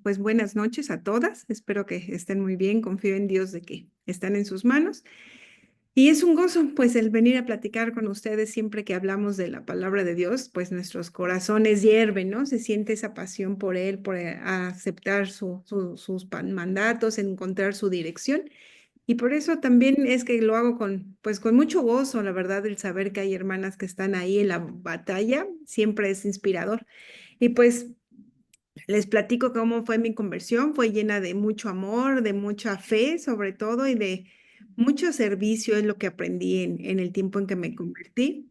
Pues buenas noches a todas. Espero que estén muy bien. Confío en Dios de que están en sus manos. Y es un gozo, pues, el venir a platicar con ustedes siempre que hablamos de la palabra de Dios, pues nuestros corazones hierven, ¿no? Se siente esa pasión por Él, por aceptar sus mandatos, encontrar su dirección. Y por eso también es que lo hago pues, con mucho gozo, la verdad, el saber que hay hermanas que están ahí en la batalla, siempre es inspirador. Y pues les platico cómo fue mi conversión. Fue llena de mucho amor, de mucha fe, sobre todo, y de mucho servicio, es lo que aprendí en el tiempo en que me convertí.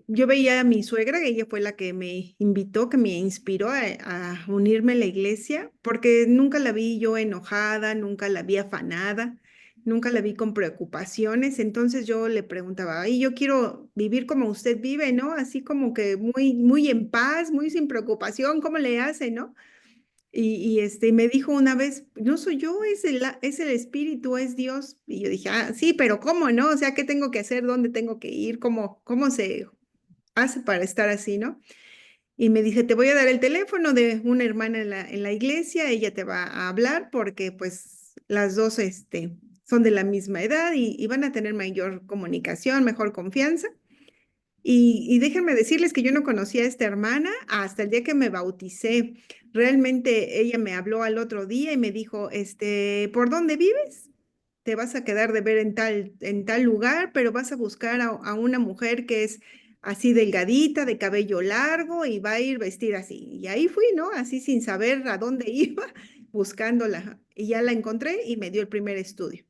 Yo veía a mi suegra, ella fue la que me invitó, que me inspiró a unirme a la iglesia, porque nunca la vi yo enojada, nunca la vi afanada, nunca la vi con preocupaciones. Entonces yo le preguntaba, ay, yo quiero vivir como usted vive, ¿no? Así como que muy en paz, muy sin preocupación, ¿cómo le hace, no? Y me dijo una vez, no soy yo, es el Espíritu, es Dios. Y yo dije, ah, sí, pero ¿cómo no? O sea, ¿qué tengo que hacer? ¿Dónde tengo que ir? ¿Cómo se hace para estar así, no? Y me dije, te voy a dar el teléfono de una hermana en la iglesia, ella te va a hablar porque pues las dos son de la misma edad y van a tener mayor comunicación, mejor confianza. Y déjenme decirles que yo no conocía a esta hermana hasta el día que me bauticé. Realmente ella me habló al otro día y me dijo, ¿por dónde vives? Te vas a quedar de ver en tal lugar, pero vas a buscar a una mujer que es así delgadita, de cabello largo y va a ir vestida así. Y ahí fui, ¿no? Así sin saber a dónde iba, buscándola. Y ya la encontré y me dio el primer estudio.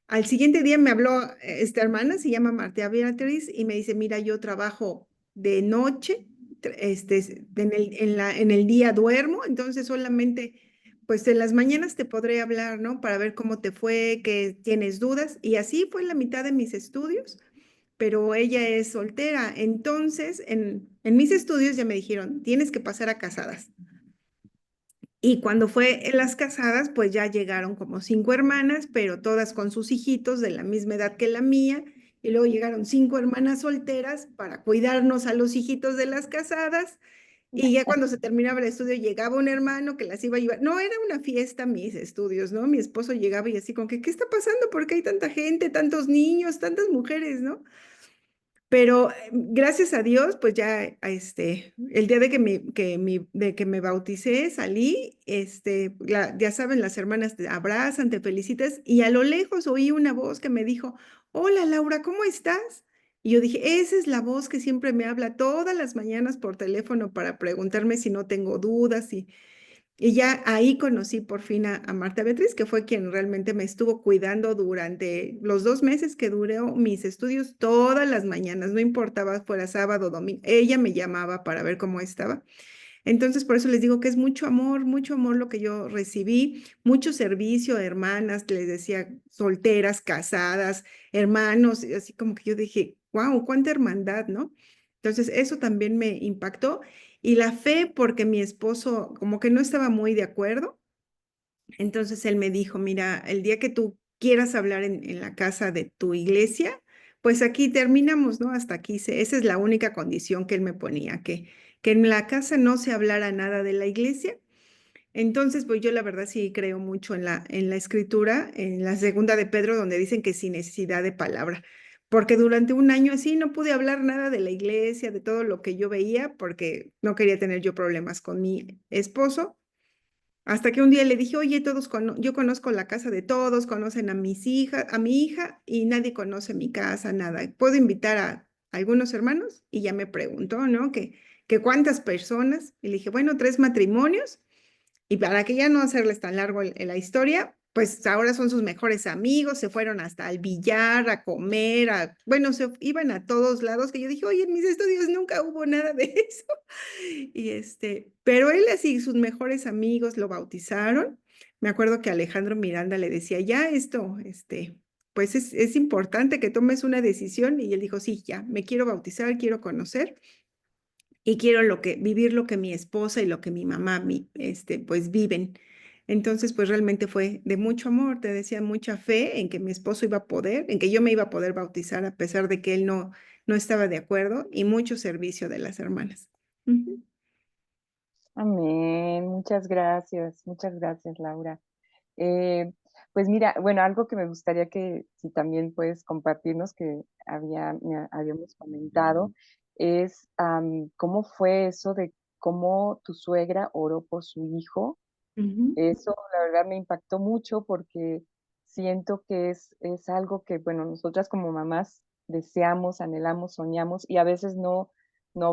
Al siguiente día me habló esta hermana, se llama Marta Beatriz, y me dice, mira, yo trabajo de noche, en el día duermo, entonces solamente, pues en las mañanas te podré hablar, ¿no? Para ver cómo te fue, que tienes dudas. Y así fue la mitad de mis estudios, pero ella es soltera. Entonces, en mis estudios ya me dijeron, tienes que pasar a casadas. Y cuando fue en las casadas, pues ya llegaron como 5 hermanas, pero todas con sus hijitos de la misma edad que la mía. Y luego llegaron 5 hermanas solteras para cuidarnos a los hijitos de las casadas. Y ya cuando se terminaba el estudio, llegaba un hermano que las iba a llevar. No, era una fiesta mis estudios, ¿no? Mi esposo llegaba y así como que, ¿qué está pasando? ¿Por qué hay tanta gente, tantos niños, tantas mujeres, ¿no? Pero gracias a Dios, pues ya el día de que me bauticé, salí, ya saben, las hermanas te abrazan, te felicitas, y a lo lejos oí una voz que me dijo, hola Laura, ¿cómo estás? Y yo dije, esa es la voz que siempre me habla todas las mañanas por teléfono para preguntarme si no tengo dudas, y ya ahí conocí por fin a Marta Beatriz, que fue quien realmente me estuvo cuidando durante los 2 meses que duró mis estudios todas las mañanas, no importaba fuera sábado o domingo, ella me llamaba para ver cómo estaba. Entonces, por eso les digo que es mucho amor lo que yo recibí, mucho servicio, hermanas, les decía, solteras, casadas, hermanos, y así como que yo dije, wow, cuánta hermandad, ¿no? Entonces, eso también me impactó. Y la fe, porque mi esposo como que no estaba muy de acuerdo. Entonces él me dijo, mira, el día que tú quieras hablar en la casa de tu iglesia, pues aquí terminamos, ¿no? Hasta aquí, esa es la única condición que él me ponía, que en la casa no se hablara nada de la iglesia. Entonces, pues yo la verdad sí creo mucho en la escritura, en la segunda de Pedro, donde dicen que sin necesidad de palabra, porque durante un año así no pude hablar nada de la iglesia, de todo lo que yo veía, porque no quería tener yo problemas con mi esposo. Hasta que un día le dije, oye, yo conozco la casa de todos, conocen a mis hijas, a mi hija, y nadie conoce mi casa, nada. ¿Puedo invitar a algunos hermanos? Y ya me preguntó, ¿no? Que cuántas personas. Y le dije, bueno, 3 matrimonios. Y para que ya no hacerles tan largo la historia, pues ahora son sus mejores amigos, se fueron hasta al billar, a comer, bueno, se iban a todos lados, que yo dije, oye, en mis estudios nunca hubo nada de eso. Pero él así, sus mejores amigos lo bautizaron. Me acuerdo que Alejandro Miranda le decía, ya esto, pues es importante que tomes una decisión. Y él dijo, sí, ya, me quiero bautizar, quiero conocer y quiero vivir lo que mi esposa y lo que mi mamá, pues viven. Entonces, pues realmente fue de mucho amor, te decía, mucha fe en que mi esposo iba a poder, en que yo me iba a poder bautizar a pesar de que él no estaba de acuerdo, y mucho servicio de las hermanas. Ujú. Amén. muchas gracias, Laura. Eh, pues mira, bueno, algo que me gustaría que si también puedes compartirnos, que habíamos comentado, es cómo fue eso de cómo tu suegra oró por su hijo. Ujú, Eso la verdad me impactó mucho porque siento que es algo que, bueno, nosotras como mamás deseamos, anhelamos, soñamos y a veces no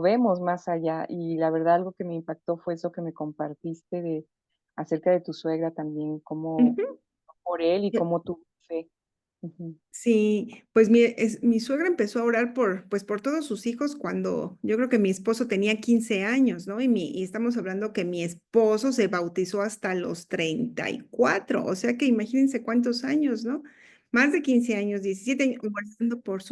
vemos más allá. Y la verdad algo que me impactó fue eso que me compartiste de acerca de tu suegra también, cómo ujú. por él y cómo tu fe. Ujú. Sí, pues mi suegra empezó a orar pues por todos sus hijos cuando yo creo que mi esposo tenía 15 años, ¿no? Y estamos hablando que mi esposo se bautizó hasta los 34, o sea que imagínense cuántos años, ¿no? Más de 15 años, 17 años, orando por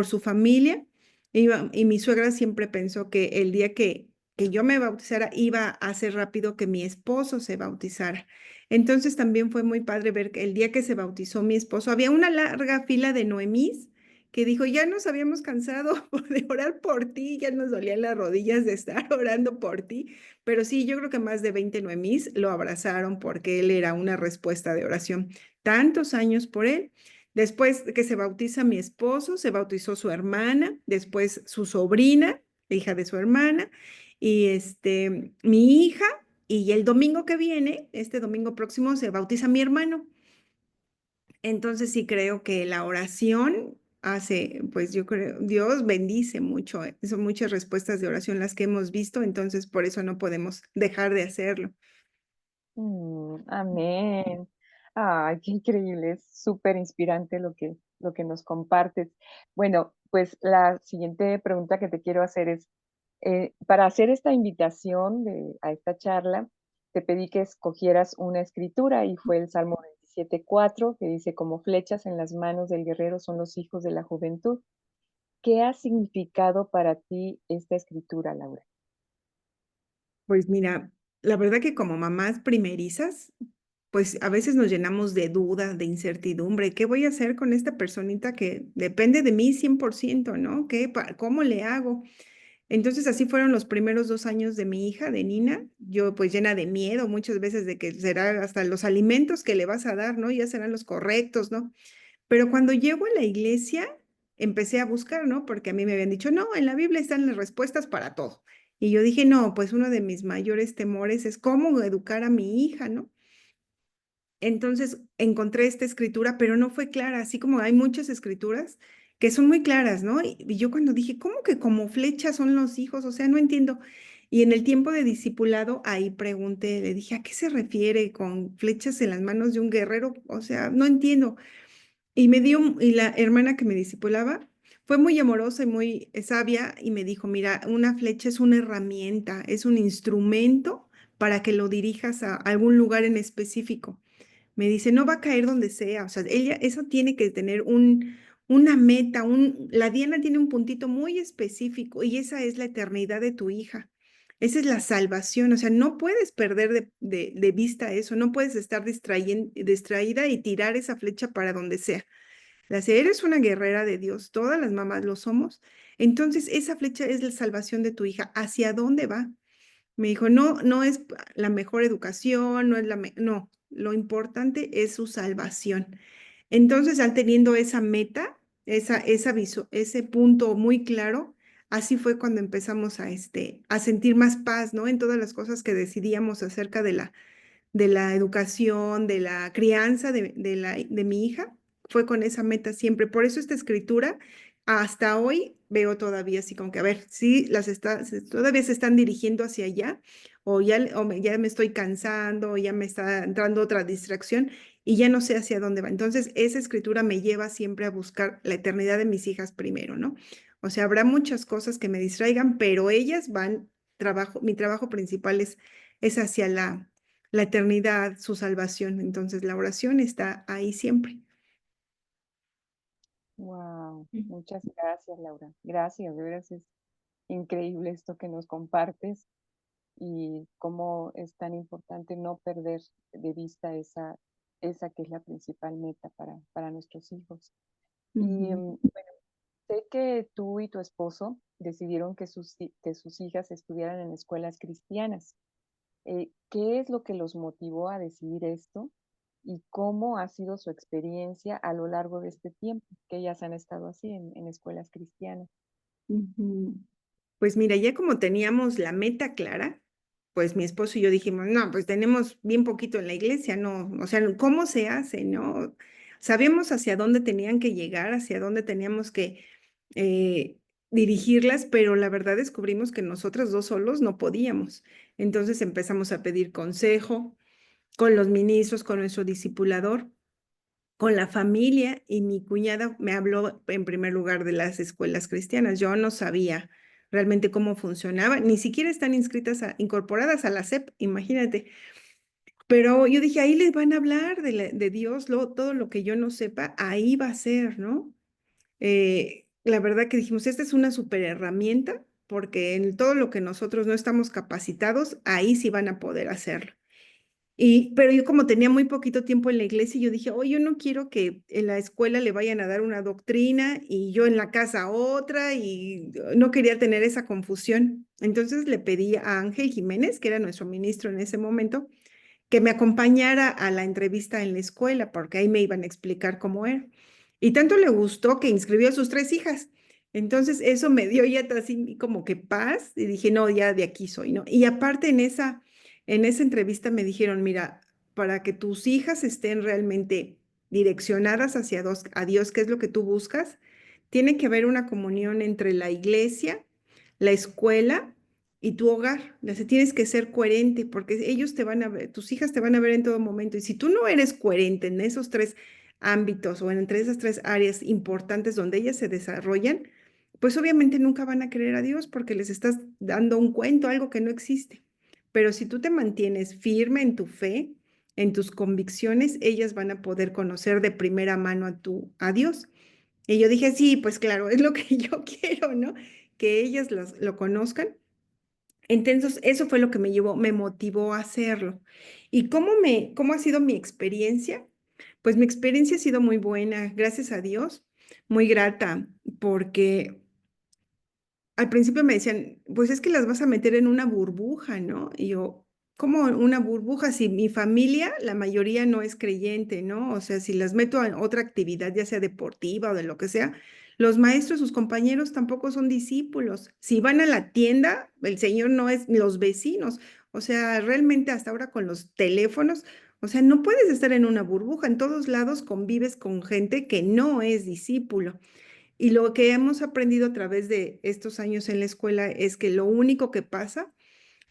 su familia. Y mi suegra siempre pensó que el día que yo me bautizara iba a ser rápido que mi esposo se bautizara. Entonces también fue muy padre ver que el día que se bautizó mi esposo, había una larga fila de Noemís que dijo, ya nos habíamos cansado de orar por ti, ya nos dolían las rodillas de estar orando por ti, pero sí, yo creo que más de 20 Noemís lo abrazaron porque él era una respuesta de oración. Tantos años por él. Después de que se bautiza mi esposo, se bautizó su hermana, después su sobrina, hija de su hermana, y mi hija. Y el domingo que viene, este domingo próximo, se bautiza mi hermano. Entonces sí creo que la oración hace, pues yo creo, Dios bendice mucho, son muchas respuestas de oración las que hemos visto, entonces por eso no podemos dejar de hacerlo. Amén. Ay, qué increíble, es súper inspirante lo que nos compartes. Bueno, pues la siguiente pregunta que te quiero hacer es, para hacer esta invitación a esta charla, te pedí que escogieras una escritura y fue el Salmo 27:4 que dice, como flechas en las manos del guerrero son los hijos de la juventud. ¿Qué ha significado para ti esta escritura, Laura? Pues mira, la verdad que como mamás primerizas, pues a veces nos llenamos de duda, de incertidumbre. ¿Qué voy a hacer con esta personita que depende de mí 100%, ¿no? ¿Cómo le hago? Entonces así fueron los primeros 2 años de mi hija, de Nina, yo pues llena de miedo muchas veces de que será hasta los alimentos que le vas a dar, ¿no? Ya serán los correctos, ¿no? Pero cuando llego a la iglesia, empecé a buscar, ¿no? Porque a mí me habían dicho, no, en la Biblia están las respuestas para todo. Y yo dije, no, pues uno de mis mayores temores es cómo educar a mi hija, ¿no? Entonces encontré esta escritura, pero no fue clara, así como hay muchas escrituras que son muy claras, ¿no? Y yo cuando dije, ¿cómo que como flechas son los hijos? O sea, no entiendo. Y en el tiempo de discipulado, ahí pregunté, le dije, ¿a qué se refiere con flechas en las manos de un guerrero? O sea, no entiendo. Y la hermana que me discipulaba fue muy amorosa y muy sabia y me dijo, mira, una flecha es una herramienta, es un instrumento para que lo dirijas a algún lugar en específico. Me dice, no va a caer donde sea, o sea, ella, eso tiene que tener una meta, la diana tiene un puntito muy específico y esa es la eternidad de tu hija. Esa es la salvación, o sea, no puedes perder de vista eso, no puedes estar distraída y tirar esa flecha para donde sea. Si eres una guerrera de Dios, todas las mamás lo somos, entonces esa flecha es la salvación de tu hija. ¿Hacia dónde va? Me dijo, no, no es la mejor educación, no es no, lo importante es su salvación. Entonces, al teniendo esa meta, ese punto muy claro, así fue cuando empezamos a sentir más paz, ¿no? En todas las cosas que decidíamos acerca de la educación, de la crianza de mi hija, fue con esa meta siempre. Por eso esta escritura, hasta hoy veo todavía así como que, a ver, sí, todavía se están dirigiendo hacia allá, ya me estoy cansando, o ya me está entrando otra distracción y ya no sé hacia dónde va. Entonces, esa escritura me lleva siempre a buscar la eternidad de mis hijas primero, ¿no? O sea, habrá muchas cosas que me distraigan, pero ellas mi trabajo principal es hacia la eternidad, su salvación. Entonces la oración está ahí siempre. Wow, muchas gracias, Laura. Gracias, de veras es increíble esto que nos compartes y cómo es tan importante no perder de vista esa que es la principal meta para nuestros hijos. Y Ujú. bueno, sé que tú y tu esposo decidieron que que sus hijas estudiaran en escuelas cristianas. ¿Qué es lo que los motivó a decidir esto? ¿Y cómo ha sido su experiencia a lo largo de este tiempo que ellas han estado así en escuelas cristianas? Ujú. Pues mira, ya como teníamos la meta clara, pues mi esposo y yo dijimos, no, pues tenemos bien poquito en la iglesia, no, o sea, ¿cómo se hace, no? Sabíamos hacia dónde tenían que llegar, hacia dónde teníamos que eh, dirigirlas, pero la verdad descubrimos que nosotras dos solos no podíamos. Entonces empezamos a pedir consejo con los ministros, con nuestro discipulador, con la familia, y mi cuñada me habló en primer lugar de las escuelas cristianas. Yo no sabía realmente cómo funcionaba, ni siquiera están inscritas, incorporadas a la SEP, imagínate. Pero yo dije, ahí les van a hablar de Dios, todo lo que yo no sepa, ahí va a ser, ¿no? La verdad que dijimos, esta es una súper herramienta, porque en todo lo que nosotros no estamos capacitados, ahí sí van a poder hacerlo. Pero yo como tenía muy poquito tiempo en la iglesia, yo dije, oh, yo no quiero que en la escuela le vayan a dar una doctrina y yo en la casa otra, y no quería tener esa confusión. Entonces le pedí a Ángel Jiménez, que era nuestro ministro en ese momento, que me acompañara a la entrevista en la escuela, porque ahí me iban a explicar cómo era. Y tanto le gustó que inscribió a sus tres hijas. Entonces eso me dio ya así como que paz, y dije, no, ya de aquí soy, ¿no? Y aparte en esa entrevista me dijeron, mira, para que tus hijas estén realmente direccionadas hacia a Dios, que es lo que tú buscas, tiene que haber una comunión entre la iglesia, la escuela y tu hogar. O sea, tienes que ser coherente, porque ellos te van a ver, tus hijas te van a ver en todo momento. Y si tú no eres coherente en esos tres ámbitos o entre esas tres áreas importantes donde ellas se desarrollan, pues obviamente nunca van a creer a Dios, porque les estás dando un cuento, algo que no existe. Pero si tú te mantienes firme en tu fe, en tus convicciones, ellas van a poder conocer de primera mano a Dios. Y yo dije, sí, pues claro, es lo que yo quiero, ¿no? Que ellas lo conozcan. Entonces, eso fue lo que me motivó a hacerlo. ¿Y cómo ha sido mi experiencia? Pues mi experiencia ha sido muy buena, gracias a Dios, muy grata, porque al principio me decían, pues es que las vas a meter en una burbuja, ¿no? Y yo, ¿cómo una burbuja? Si mi familia, la mayoría no es creyente, ¿no? O sea, si las meto a otra actividad, ya sea deportiva o de lo que sea, los maestros, sus compañeros tampoco son discípulos. Si van a la tienda, el Señor no es los vecinos. O sea, realmente hasta ahora con los teléfonos, o sea, no puedes estar en una burbuja. En todos lados convives con gente que no es discípulo. Y lo que hemos aprendido a través de estos años en la escuela es que lo único que pasa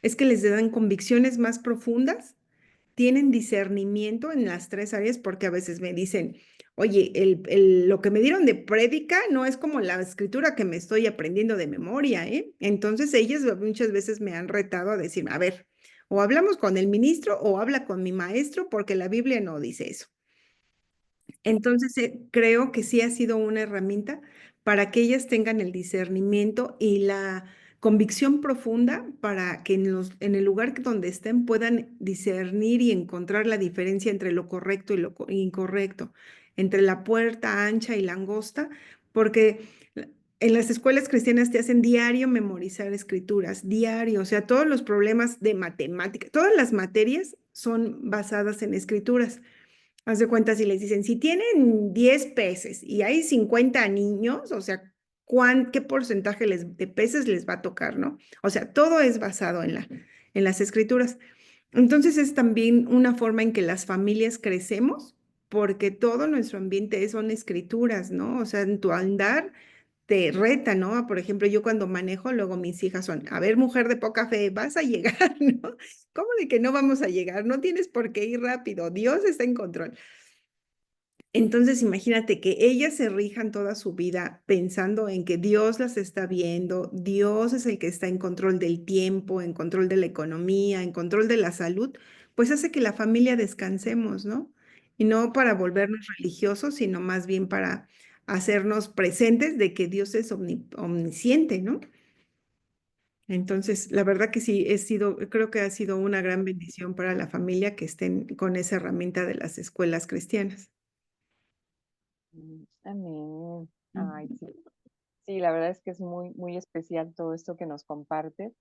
es que les dan convicciones más profundas, tienen discernimiento en las tres áreas, porque a veces me dicen, oye, lo que me dieron de prédica no es como la escritura que me estoy aprendiendo de memoria, ¿eh? Entonces ellas muchas veces me han retado a decir, a ver, o hablamos con el ministro o habla con mi maestro, porque la Biblia no dice eso. Entonces, creo que sí ha sido una herramienta para que ellas tengan el discernimiento y la convicción profunda, para que en el lugar donde estén puedan discernir y encontrar la diferencia entre lo correcto y lo incorrecto, entre la puerta ancha y la angosta, porque en las escuelas cristianas te hacen diario memorizar escrituras, diario, o sea, todos los problemas de matemática, todas las materias son basadas en escrituras. Haz de cuenta, si les dicen, si tienen 10 peces y hay 50 niños, o sea, ¿qué porcentaje de peces les va a tocar, no? O sea, todo es basado en las escrituras. Entonces es también una forma en que las familias crecemos, porque todo nuestro ambiente son escrituras, ¿no? O sea, en tu andar te reta, ¿no? Por ejemplo, yo cuando manejo, luego mis hijas son, a ver, mujer de poca fe, vas a llegar, ¿no? ¿Cómo de que no vamos a llegar? No tienes por qué ir rápido, Dios está en control. Entonces, imagínate que ellas se rijan toda su vida pensando en que Dios las está viendo, Dios es el que está en control del tiempo, en control de la economía, en control de la salud, pues hace que la familia descansemos, ¿no? Y no para volvernos religiosos, sino más bien para hacernos presentes de que Dios es omnisciente, ¿no? Entonces, la verdad que sí, creo que ha sido una gran bendición para la familia que estén con esa herramienta de las escuelas cristianas. Amén. Ay, Ujú. sí. Sí, la verdad es que es muy, muy especial todo esto que nos compartes.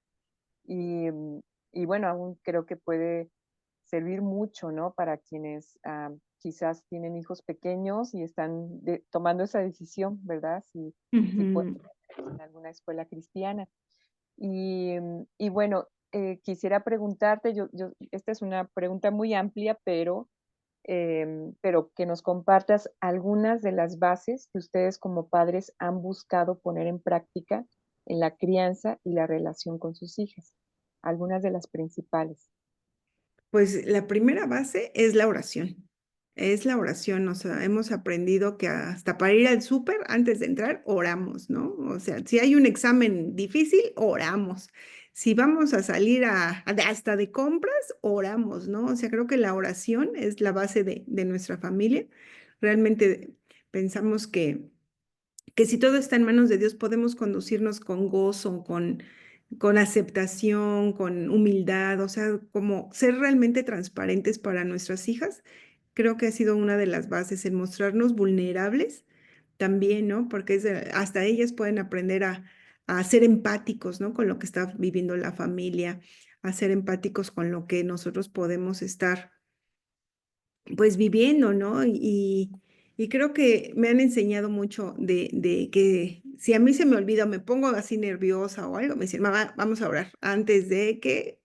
Y y bueno, aún creo que puede servir mucho, ¿no? Para quienes quizás tienen hijos pequeños y están tomando esa decisión, ¿verdad? Si pueden Ujú. meterse en alguna escuela cristiana. Y bueno, quisiera preguntarte, esta es una pregunta muy amplia, pero que nos compartas algunas de las bases que ustedes como padres han buscado poner en práctica en la crianza y la relación con sus hijas. Algunas de las principales. Pues la primera base es la oración. Es la oración, o sea, hemos aprendido que hasta para ir al súper, antes de entrar, oramos, ¿no? O sea, si hay un examen difícil, oramos. Si vamos a salir hasta de compras, oramos, ¿no? O sea, creo que la oración es la base de nuestra familia. Realmente pensamos que si todo está en manos de Dios, podemos conducirnos con gozo, con aceptación, con humildad, o sea, como ser realmente transparentes para nuestras hijas. Creo que ha sido una de las bases, el mostrarnos vulnerables también, ¿no? Porque hasta ellas pueden aprender a ser empáticos, ¿no? Con lo que está viviendo la familia, a ser empáticos con lo que nosotros podemos estar pues viviendo, ¿no? Y creo que me han enseñado mucho de que si a mí se me olvida o me pongo así nerviosa o algo, me dicen, mamá, vamos a orar antes de que,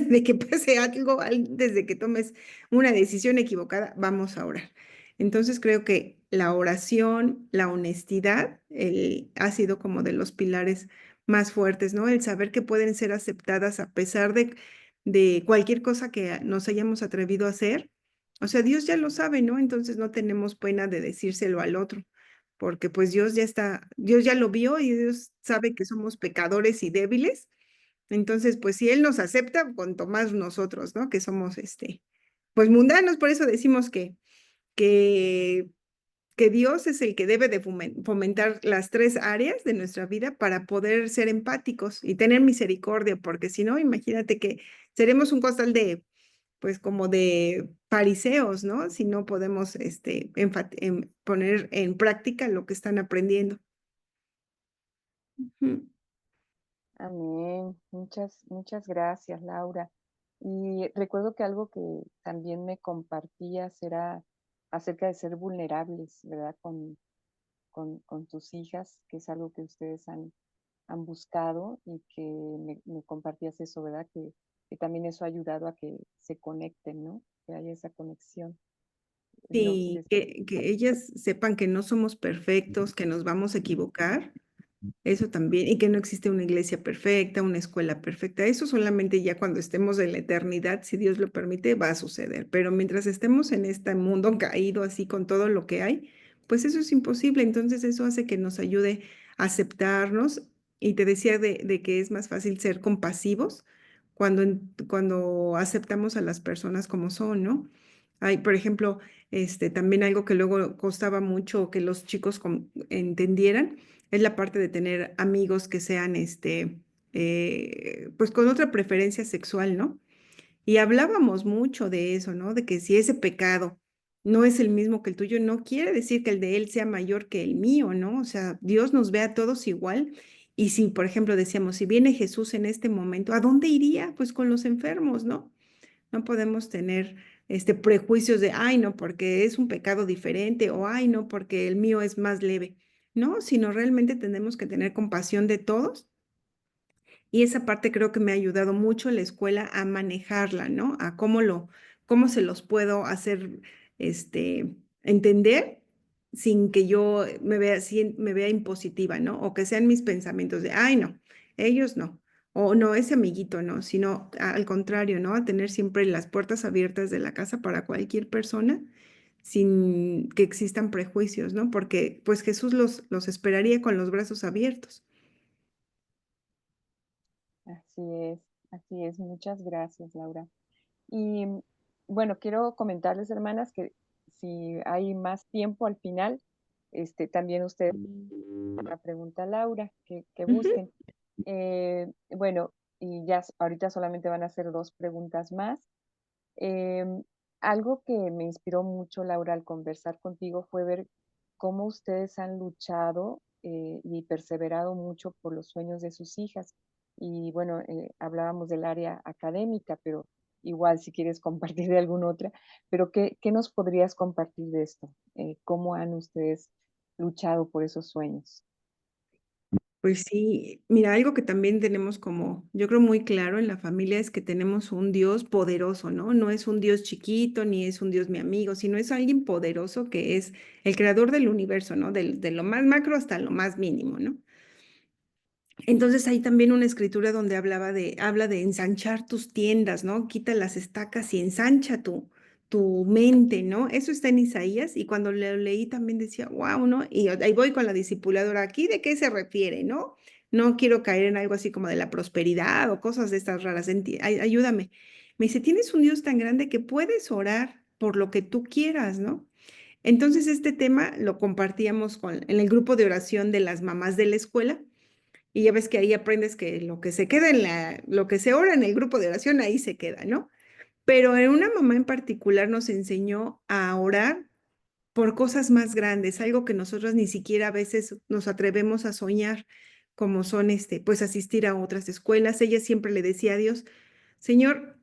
de que pase algo, antes de que tomes una decisión equivocada, vamos a orar. Entonces creo que la oración, la honestidad, ha sido como de los pilares más fuertes, ¿no? El saber que pueden ser aceptadas a pesar de cualquier cosa que nos hayamos atrevido a hacer. O sea, Dios ya lo sabe, ¿no? Entonces no tenemos pena de decírselo al otro, porque pues Dios ya está, Dios ya lo vio y Dios sabe que somos pecadores y débiles. Entonces, pues si Él nos acepta, cuanto más nosotros, ¿no? Que somos, pues mundanos, por eso decimos que, que Dios es el que debe de fomentar las tres áreas de nuestra vida para poder ser empáticos y tener misericordia, porque si no, imagínate que seremos un costal pues como de fariseos, ¿no? Si no podemos poner en práctica lo que están aprendiendo. Ujú. Amén. Muchas gracias, Laura. Y recuerdo que algo que también me compartías era acerca de ser vulnerables, ¿verdad? Con tus hijas, que es algo que ustedes han buscado y que me compartías eso, ¿verdad? Que también eso ha ayudado a que se conecten, ¿no? Que haya esa conexión. No, Sí, que ellas sepan que no somos perfectos, que nos vamos a equivocar. Eso también, y que no existe una iglesia perfecta, una escuela perfecta. Eso solamente ya cuando estemos en la eternidad, si Dios lo permite, va a suceder. Pero mientras estemos en este mundo caído así con todo lo que hay, pues eso es imposible. Entonces eso hace que nos ayude a aceptarnos. Y te decía de que es más fácil ser compasivos cuando aceptamos a las personas como son, ¿no? Hay, por ejemplo, también algo que luego costaba mucho que los chicos entendieran es la parte de tener amigos que sean, pues con otra preferencia sexual, ¿no? Y hablábamos mucho de eso, ¿no? De que si ese pecado no es el mismo que el tuyo, no quiere decir que el de él sea mayor que el mío, ¿no? O sea, Dios nos ve a todos igual. Y si, por ejemplo, decíamos, si viene Jesús en este momento, ¿a dónde iría? Pues con los enfermos, ¿no? No podemos tener prejuicios de, ay, no, porque es un pecado diferente o, ay, no, porque el mío es más leve. No, sino realmente tenemos que tener compasión de todos y esa parte creo que me ha ayudado mucho en la escuela a manejarla, ¿no? A cómo se los puedo hacer, entender sin que yo me vea impositiva, ¿no? O que sean mis pensamientos de, ay, no, ellos no. O no, ese amiguito no, sino al contrario, ¿no? A tener siempre las puertas abiertas de la casa para cualquier persona sin que existan prejuicios, ¿no? Porque pues Jesús los esperaría con los brazos abiertos. así es, así es. Muchas gracias, Laura. Y bueno, quiero comentarles, hermanas, que si hay más tiempo al final, también ustedes la pregunta a Laura, que Ujú. busquen. Bueno, y ya ahorita solamente van a hacer dos preguntas más. Em, Algo que me inspiró mucho, Laura, al conversar contigo fue ver cómo ustedes han luchado y perseverado mucho por los sueños de sus hijas. y bueno, hablábamos del área académica, pero igual si quieres compartir de alguna otra, pero ¿qué nos podrías compartir de esto? ¿Cómo han ustedes luchado por esos sueños? Pues sí, mira, algo que también tenemos como, yo creo muy claro en la familia es que tenemos un Dios poderoso, ¿no? No es un Dios chiquito, ni es un Dios mi amigo, sino es alguien poderoso que es el creador del universo, ¿no? De lo más macro hasta lo más mínimo, ¿no? Entonces hay también una escritura donde habla de ensanchar tus tiendas, ¿no? Quita las estacas y ensancha tu mente, ¿no? Eso está en Isaías y cuando lo leí también decía, wow, ¿no? Y ahí voy con la discipuladora, ¿aquí de qué se refiere, no? No quiero caer en algo así como de la prosperidad o cosas de estas raras, ayúdame. Me dice, tienes un Dios tan grande que puedes orar por lo que tú quieras, ¿no? Entonces este tema lo compartíamos en el grupo de oración de las mamás de la escuela y ya ves que ahí aprendes que lo que se queda lo que se ora en el grupo de oración, ahí se queda, ¿no? Pero en una mamá en particular nos enseñó a orar por cosas más grandes, algo que nosotros ni siquiera a veces nos atrevemos a soñar, como son pues asistir a otras escuelas. Ella siempre le decía a Dios, Señor,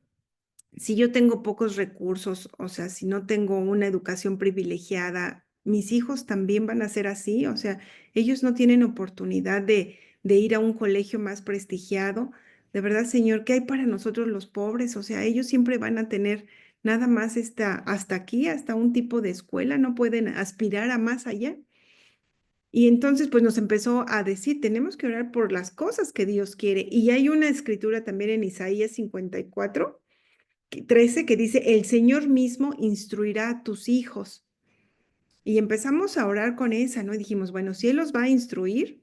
si yo tengo pocos recursos, o sea, si no tengo una educación privilegiada, mis hijos también van a ser así, o sea, ellos no tienen oportunidad de ir a un colegio más prestigiado. De verdad, Señor, ¿qué hay para nosotros los pobres? O sea, ellos siempre van a tener nada más hasta aquí, hasta un tipo de escuela, no pueden aspirar a más allá. Y entonces, pues nos empezó a decir, tenemos que orar por las cosas que Dios quiere. Y hay una escritura también en Isaías 54:13 que dice, el Señor mismo instruirá a tus hijos. Y empezamos a orar con esa, ¿no? Y dijimos, bueno, si Él los va a instruir,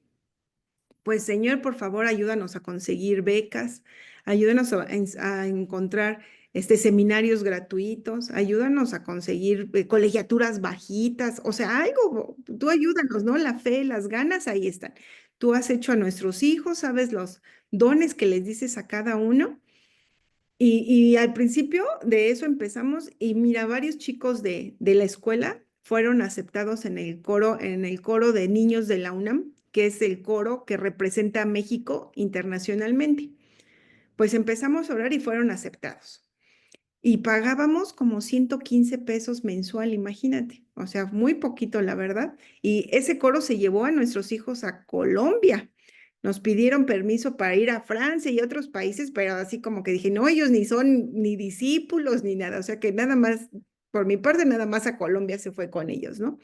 pues Señor, por favor, ayúdanos a conseguir becas, ayúdanos a encontrar seminarios gratuitos, ayúdanos a conseguir colegiaturas bajitas, o sea, algo, tú ayúdanos, ¿no? La fe, las ganas, ahí están. Tú has hecho a nuestros hijos, sabes los dones que les dices a cada uno. Y al principio de eso empezamos y mira, varios chicos de la escuela fueron aceptados en el coro de niños de la UNAM, que es el coro que representa a México internacionalmente. Pues empezamos a orar y fueron aceptados. Y pagábamos como 115 pesos mensual, imagínate. O sea, muy poquito, la verdad. Y ese coro se llevó a nuestros hijos a Colombia. Nos pidieron permiso para ir a Francia y otros países, pero así como que dije, no, ellos ni son ni discípulos ni nada. O sea que nada más, por mi parte, nada más a Colombia se fue con ellos, ¿no?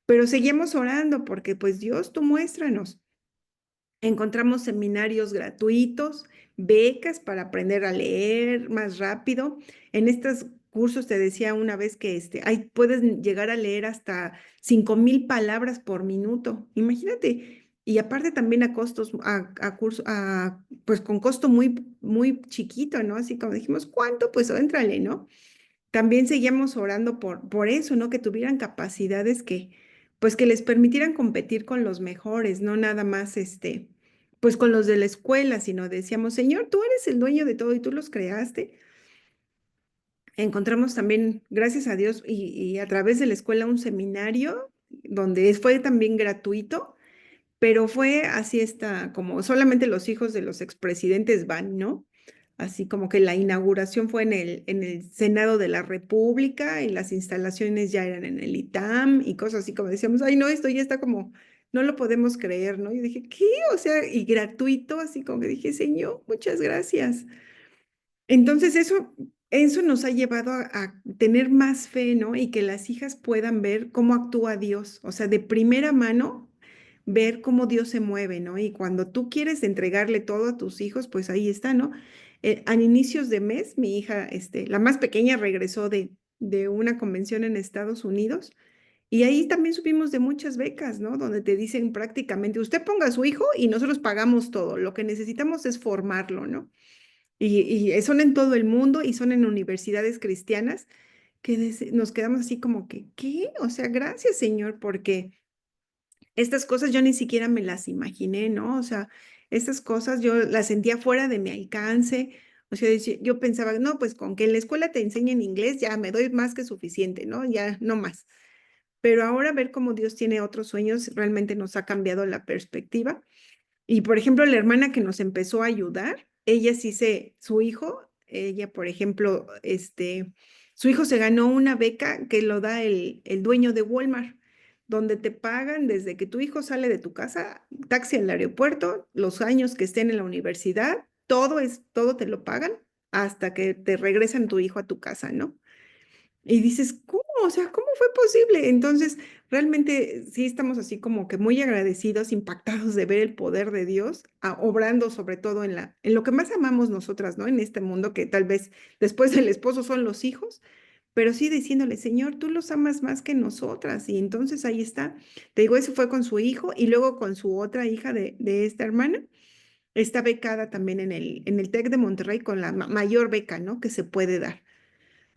Pero seguimos orando porque pues Dios, tú muéstranos. Encontramos seminarios gratuitos, becas para aprender a leer más rápido. En estos cursos te decía una vez que puedes llegar a leer hasta 5,000 palabras por minuto. Imagínate. Y aparte también a costos, pues con costo muy, muy chiquito, ¿no? Así como dijimos, ¿cuánto? Pues éntrale, ¿no? También seguíamos orando por eso, ¿no? Que tuvieran capacidades pues que les permitieran competir con los mejores, no nada más, pues con los de la escuela, sino decíamos, Señor, tú eres el dueño de todo y tú los creaste. Encontramos también, gracias a Dios, y a través de la escuela un seminario donde fue también gratuito, pero fue así como solamente los hijos de los expresidentes van, ¿no? Así como que la inauguración fue en el Senado de la República y las instalaciones ya eran en el ITAM y cosas así como decíamos, ay, no, esto ya está como, no lo podemos creer, ¿no? Y dije, ¿qué? O sea, y gratuito, así como que dije, Señor, muchas gracias. Entonces eso nos ha llevado a tener más fe, ¿no? Y que las hijas puedan ver cómo actúa Dios, o sea, de primera mano, ver cómo Dios se mueve, ¿no? Y cuando tú quieres entregarle todo a tus hijos, pues ahí está, ¿no? A inicios de mes, mi hija, la más pequeña, regresó de una convención en Estados Unidos. Y ahí también supimos de muchas becas, ¿no? Donde te dicen prácticamente, usted ponga a su hijo y nosotros pagamos todo. Lo que necesitamos es formarlo, ¿no? Y son en todo el mundo y son en universidades cristianas que nos quedamos así como que, ¿qué? O sea, gracias, Señor, porque estas cosas yo ni siquiera me las imaginé, ¿no? O sea, estas cosas yo las sentía fuera de mi alcance. O sea, yo pensaba, no, pues con que en la escuela te enseñen inglés ya me doy más que suficiente, ¿no? Ya no más. Pero ahora ver cómo Dios tiene otros sueños realmente nos ha cambiado la perspectiva. Y por ejemplo, la hermana que nos empezó a ayudar, ella sí su hijo, ella, por ejemplo, su hijo se ganó una beca que lo da el dueño de Walmart, donde te pagan desde que tu hijo sale de tu casa, taxi al aeropuerto, los años que estén en la universidad, todo te lo pagan hasta que te regresan tu hijo a tu casa, ¿no? Y dices, ¿cómo? O sea, ¿cómo fue posible? Entonces, realmente sí estamos así como que muy agradecidos, impactados de ver el poder de Dios obrando sobre todo en lo que más amamos nosotras, ¿no? En este mundo que tal vez después del esposo son los hijos, pero sí diciéndole, Señor, tú los amas más que nosotras. Y entonces ahí está. Te digo, eso fue con su hijo y luego con su otra hija de esta hermana. Está becada también en el TEC de Monterrey con la mayor beca, ¿no? Que se puede dar.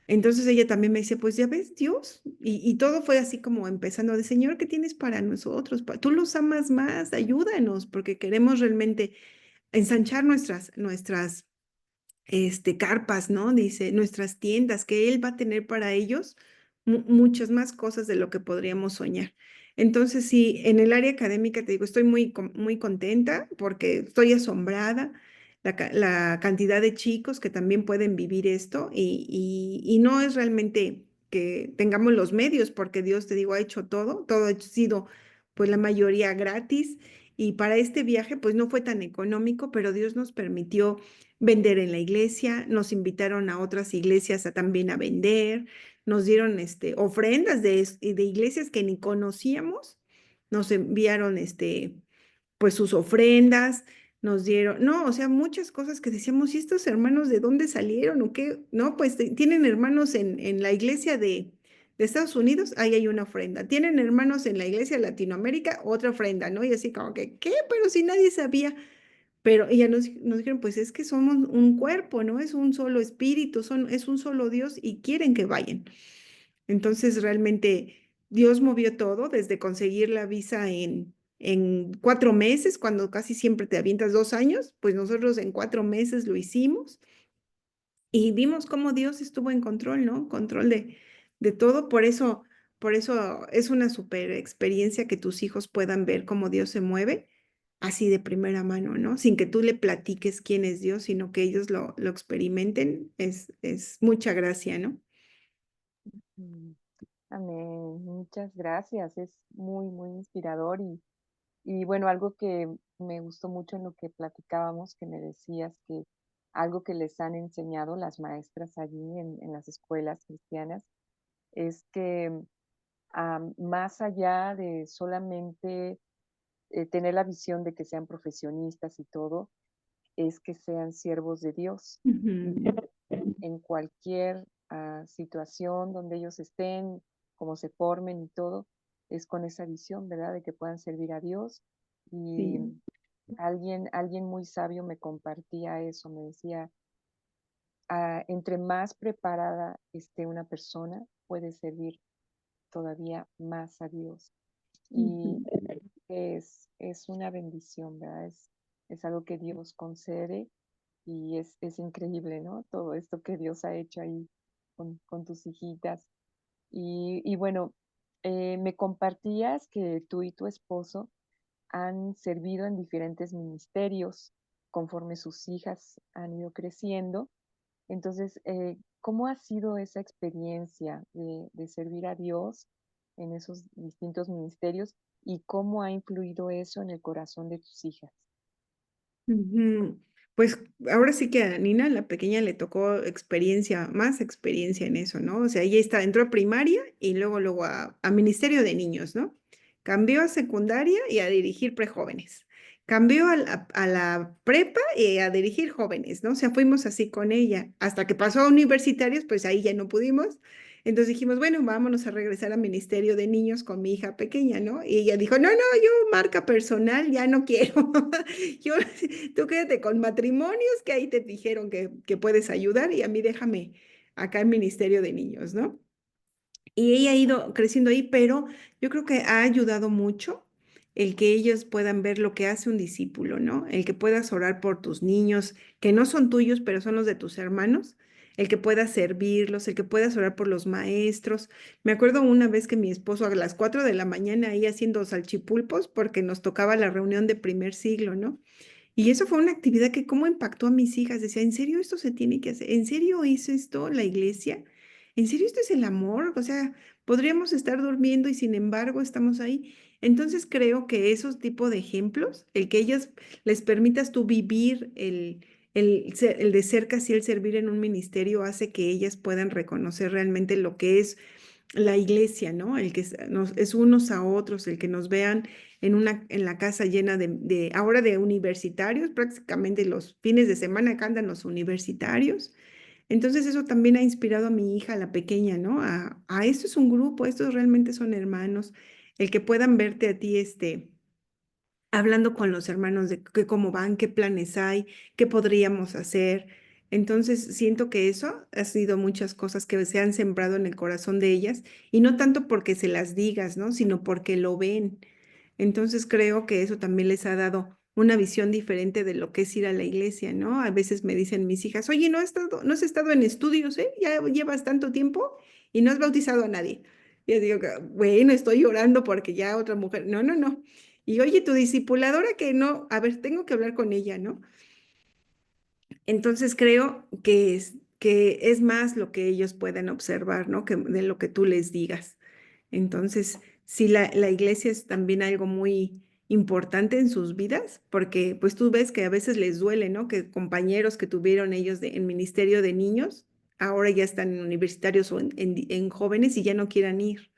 Entonces ella también me dice, pues ya ves, Dios, y todo fue así como empezando de, Señor, ¿qué tienes para nosotros? Tú los amas más, ayúdanos, porque queremos realmente ensanchar nuestras carpas, ¿no? Dice, nuestras tiendas, que Él va a tener para ellos muchas más cosas de lo que podríamos soñar. Entonces, sí, en el área académica, te digo, estoy muy contenta porque estoy asombrada la cantidad de chicos que también pueden vivir esto y no es realmente que tengamos los medios, porque Dios, te digo, ha hecho todo ha sido pues la mayoría gratis y para este viaje pues no fue tan económico, pero Dios nos permitió vender en la iglesia, nos invitaron a otras iglesias también a vender, nos dieron ofrendas de iglesias que ni conocíamos, nos enviaron pues sus ofrendas, nos dieron, no, o sea, muchas cosas que decíamos, ¿y estos hermanos de dónde salieron o qué? No, pues tienen hermanos en la iglesia de Estados Unidos, ahí hay una ofrenda. Tienen hermanos en la iglesia de Latinoamérica, otra ofrenda, ¿no? Y así como que, ¿qué? Pero si nadie sabía. Pero ella nos dijeron, pues es que somos un cuerpo, ¿no? Es un solo espíritu, es un solo Dios y quieren que vayan. Entonces realmente Dios movió todo, desde conseguir la visa en 4 meses, cuando casi siempre te avientas 2 años, pues nosotros en 4 meses lo hicimos y vimos cómo Dios estuvo en control, ¿no? Control de todo. Por eso es una super experiencia que tus hijos puedan ver cómo Dios se mueve así de primera mano, ¿no? Sin que tú le platiques quién es Dios, sino que ellos lo experimenten. Es mucha gracia, ¿no? Mm, Amén, muchas gracias, es muy, muy inspirador y bueno, algo que me gustó mucho en lo que platicábamos, que me decías que algo que les han enseñado las maestras allí en las escuelas cristianas es que más allá de solamente tener la visión de que sean profesionistas y todo, es que sean siervos de Dios y Ujú. en cualquier situación donde ellos estén, como se formen y todo, es con esa visión, ¿verdad? De que puedan servir a Dios. Y Sí. alguien muy sabio me compartía eso, me decía, entre más preparada esté una persona, puede servir todavía más a Dios. Y Ujú. es una bendición, ¿verdad? Es algo que Dios concede y es increíble, ¿no? Todo esto que Dios ha hecho ahí con tus hijitas. Y bueno, me compartías que tú y tu esposo han servido en diferentes ministerios conforme sus hijas han ido creciendo. Entonces, ¿cómo ha sido esa experiencia de servir a Dios en esos distintos ministerios y cómo ha influido eso en el corazón de tus hijas? Ujú. Pues ahora sí que a Nina, la pequeña, le tocó más experiencia en eso, ¿no? O sea, entró a primaria y luego a Ministerio de Niños, ¿no? Cambió a secundaria y a dirigir prejóvenes. Cambió a la prepa y a dirigir jóvenes, ¿no? O sea, fuimos así con ella. Hasta que pasó a universitarios, pues ahí ya no pudimos. Entonces dijimos, bueno, vámonos a regresar al Ministerio de Niños con mi hija pequeña, ¿no? Y ella dijo, no, no, yo marca personal, ya no quiero. Yo, tú quédate con matrimonios, que ahí te dijeron que puedes ayudar y a mí déjame acá en Ministerio de Niños, ¿no? Y ella ha ido creciendo ahí, pero yo creo que ha ayudado mucho el que ellos puedan ver lo que hace un discípulo, ¿no? El que puedas orar por tus niños, que no son tuyos, pero son los de tus hermanos. el que puedas servirlos, el que puedas orar por los maestros. Me acuerdo una vez que mi esposo a las 4 de la mañana ahí haciendo salchipulpos porque nos tocaba la reunión de primer siglo, ¿no? Y eso fue una actividad que cómo impactó a mis hijas. Decía, ¿en serio esto se tiene que hacer? ¿En serio hizo esto la iglesia? ¿En serio esto es el amor? O sea, podríamos estar durmiendo y sin embargo estamos ahí. Entonces creo que esos tipos de ejemplos, el que ellas les permitas tú vivir el de cerca, así el servir en un ministerio, hace que ellas puedan reconocer realmente lo que es la iglesia, ¿no? El que es unos a otros, el que nos vean en la casa llena ahora de universitarios, prácticamente los fines de semana que andan los universitarios. Entonces eso también ha inspirado a mi hija, la pequeña, ¿no? A esto es un grupo, estos realmente son hermanos, el que puedan verte a ti, hablando con los hermanos de cómo van, qué planes hay, qué podríamos hacer. Entonces, siento que eso ha sido muchas cosas que se han sembrado en el corazón de ellas, y no tanto porque se las digas, ¿no? Sino porque lo ven. Entonces, creo que eso también les ha dado una visión diferente de lo que es ir a la iglesia, ¿no? A veces me dicen mis hijas, oye, no has estado en estudios, ¿eh? Ya llevas tanto tiempo y no has bautizado a nadie. Y yo digo, bueno, estoy llorando porque ya otra mujer, no, no, no. Y oye, tu discipuladora que no, a ver, tengo que hablar con ella, ¿no? Entonces creo que es más lo que ellos pueden observar, ¿no? Que de lo que tú les digas. Entonces, sí, la iglesia es también algo muy importante en sus vidas, porque pues tú ves que a veces les duele, ¿no? Que compañeros que tuvieron ellos en ministerio de niños, ahora ya están en universitarios o en jóvenes y ya no quieran ir.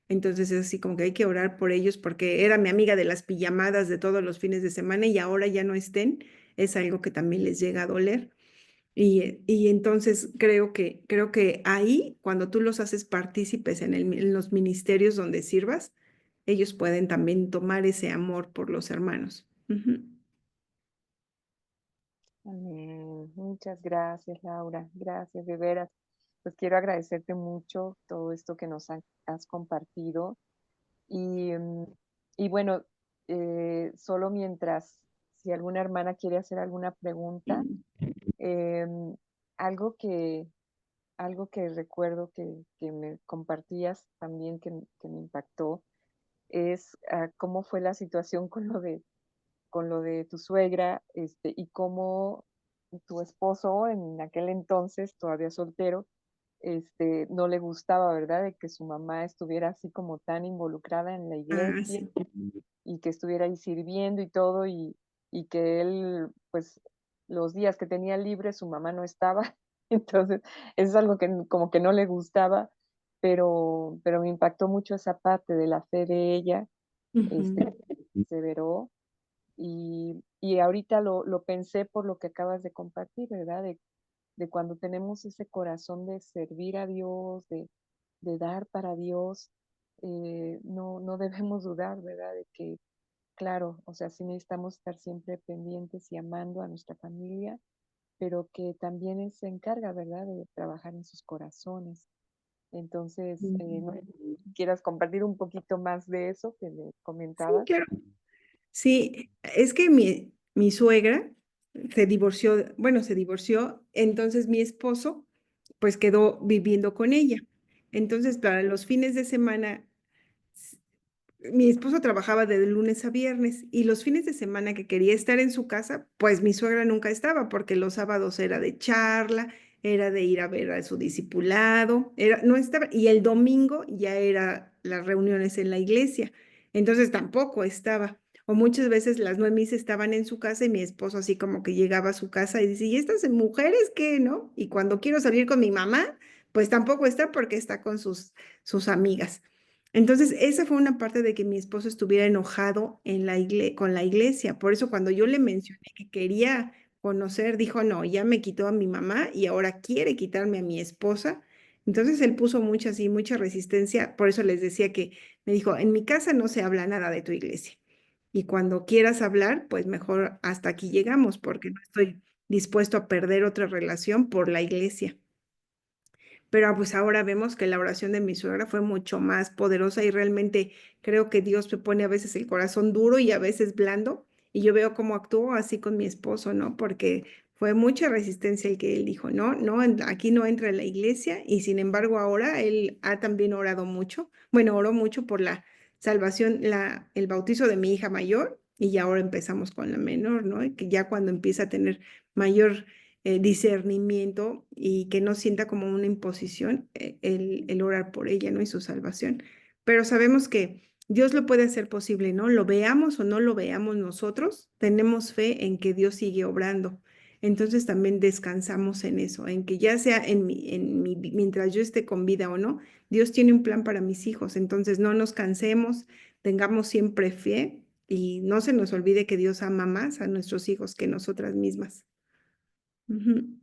Entonces es así como que hay que orar por ellos porque era mi amiga de las pijamadas de todos los fines de semana y ahora ya no estén, es algo que también les llega a doler. Y entonces creo que ahí, cuando tú los haces partícipes en los ministerios donde sirvas, ellos pueden también tomar ese amor por los hermanos. Ujú. Amén. Muchas gracias, Laura. Gracias, de veras. Pues quiero agradecerte mucho todo esto que nos has compartido. Y, y bueno, solo mientras, si alguna hermana quiere hacer alguna pregunta, em, algo que, algo que recuerdo que me compartías también que me impactó es cómo fue la situación con lo de tu suegra, y cómo tu esposo en aquel entonces, todavía soltero, no le gustaba, ¿verdad? De que su mamá estuviera así como tan involucrada en la Ah, iglesia sí. y que estuviera ahí sirviendo y todo, y que él, pues, los días que tenía libre, su mamá no estaba. Entonces, eso es algo que como que no le gustaba, pero me impactó mucho esa parte de la fe de ella, Ujú. perseveró, y ahorita lo pensé por lo que acabas de compartir, ¿verdad? De cuando tenemos ese corazón de servir a Dios, de dar para Dios, no debemos dudar, ¿verdad? De que, claro, o sea, sí necesitamos estar siempre pendientes y amando a nuestra familia, pero que también Él se encarga, ¿verdad? De trabajar en sus corazones. Entonces, no sé si quieras compartir un poquito más de eso que me Sí, comentabas. claro. Sí, es que mi suegra se divorció, bueno, se divorció, entonces mi esposo pues quedó viviendo con ella. Entonces, para los fines de semana, mi esposo trabajaba de lunes a viernes y los fines de semana que quería estar en su casa, pues mi suegra nunca estaba porque los sábados era de charla, era de ir a ver a su discipulado, no estaba, y el domingo ya era las reuniones en la iglesia, entonces tampoco estaba. O muchas veces las noemis estaban en su casa y mi esposo así como que llegaba a su casa y dice, ¿y estas mujeres qué, no? Y cuando quiero salir con mi mamá, pues tampoco está porque está con sus amigas. Entonces, esa fue una parte de que mi esposo estuviera enojado con la iglesia. Por eso cuando yo le mencioné que quería conocer, dijo, no, ya me quitó a mi mamá y ahora quiere quitarme a mi esposa. Entonces, él puso mucha resistencia. Por eso les decía que me dijo, en mi casa no se habla nada de tu iglesia. Y cuando quieras hablar, pues mejor hasta aquí llegamos, porque no estoy dispuesto a perder otra relación por la iglesia. Pero pues ahora vemos que la oración de mi suegra fue mucho más poderosa y realmente creo que Dios me pone a veces el corazón duro y a veces blando. Y yo veo cómo actuó así con mi esposo, ¿no? Porque Fue mucha resistencia el que él dijo, no, no, aquí no entra en la iglesia y sin embargo ahora él ha también orado mucho, bueno, oró mucho por la salvación, el bautizo de mi hija mayor y ya ahora empezamos con la menor, ¿no? Y que ya cuando empieza a tener mayor discernimiento y que no sienta como una imposición el orar por ella, ¿no? Y su salvación. Pero sabemos que Dios lo puede hacer posible, ¿no? Lo veamos o no lo veamos nosotros, tenemos fe en que Dios sigue obrando. Entonces también descansamos en eso, en que ya sea mientras yo esté con vida o no, Dios tiene un plan para mis hijos. Entonces no nos cansemos, tengamos siempre fe y no se nos olvide que Dios ama más a nuestros hijos que nosotras mismas. Ujú.